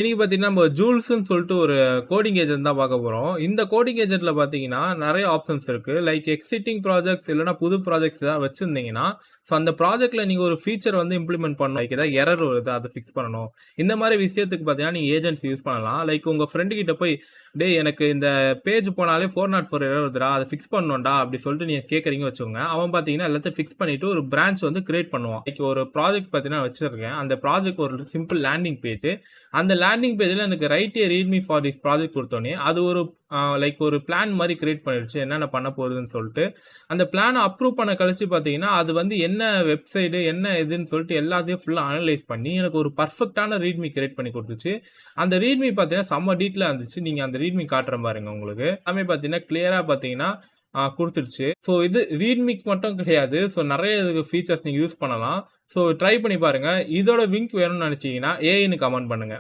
இன்னைக்கு பார்த்தீங்கன்னா, நம்ம ஜூல்ஸ்ன்னு சொல்லிட்டு ஒரு கோடிங் ஏஜென்ட் தான் பார்க்க போறோம். இந்த கோடிங் ஏஜென்ட்ல பார்த்தீங்கன்னா, நெறைய ஆப்ஷன்ஸ் இருக்கு. லைக் எக்ஸிஸ்டிங் ப்ராஜெக்ட்ஸ் இல்லன்னா புது ப்ராஜெக்ட்ஸ் ஏதாவது வச்சிருந்தீங்கன்னா, ஸோ அந்த ப்ராஜெக்ட்ல நீங்க ஒரு ஃபீச்சர் வந்து இம்ப்ளிமெண்ட் பண்ணணும். லைக் ஏதாவது எரர் வருது அத ஃபிக்ஸ் பண்ணணும். இந்த மாரி விஷயத்துக்கு பார்த்தீங்கன்னா, நீங்க ஏஜென்ட்ஸ் யூஸ் பண்ணலாம். லைக் உங்க ஃப்ரெண்ட் கிட்ட போய், "டேய் எனக்கு இந்த பேஜ் போனாலே 404 எரர் வருதுடா. அத ஃபிக்ஸ் பண்ணணும்டா" அப்படி சொல்லிட்டு நீங்க கேட்கறீங்கன்னு வச்சுக்கோங்க. அவன் பார்த்தீங்கன்னா, எல்லாத்தையும் ஃபிக்ஸ் பண்ணிட்டு ஒரு பிரான்ச் வந்து கிரியேட் பண்ணுவான். லைக் ஒரு ப்ராஜெக்ட் பார்த்தீங்கன்னா வச்சிருக்கேன். அந்த ப்ராஜெக்ட் ஒரு சிம்பிள் லேண்டிங் பேஜ். அந்த லேண்டிங் பேஜ்ல எனக்கு write a readme for this project குடுத்தோனே, அது ஒரு லைக் ஒரு பிளான் மாரி கிரியேட் பண்ணிடுச்சு. என்னென்ன பண்ண போகுதுன்னு சொல்ட்டு. அந்த பிளான அப்ரூவ் பண்ண கழிச்சு பார்த்தீங்கன்னா, அது வந்து என்ன வெப்சைட் என்ன இதுன்னு சொல்லிட்டு எல்லாத்தையும் ஃபுல்லா அனலைஸ் பண்ணி, எனக்கு ஒரு பெர்ஃபெக்ட்டான ரீட் மீ கிரியேட் பண்ணி குடுத்துச்சு. அந்த ரீட் மீ பார்த்தீங்கன்னா, செம்ம டீட்டெயிலா இருந்துச்சு. நீங்க அந்த ரீட் மீ காட்டுறேன் பாருங்க உங்களுக்கு. எல்லாமே பார்த்தீங்கன்னா, கிளியரா பார்த்தீங்கன்னா, குடுத்துடுச்சு. ஸோ இது ரீட் மீக்கு மட்டும் கிடையாது. ஸோ நெறைய இதுக்கு ஃபீச்சர்ஸ் நீங்க யூஸ் பண்ணலாம். ஸோ ட்ரை பண்ணி பாருங்க. இதோட லிங்க் வேணும்னு நெனச்சீங்கன்னா, ஏஐன்னு கமெண்ட் பண்ணுங்க.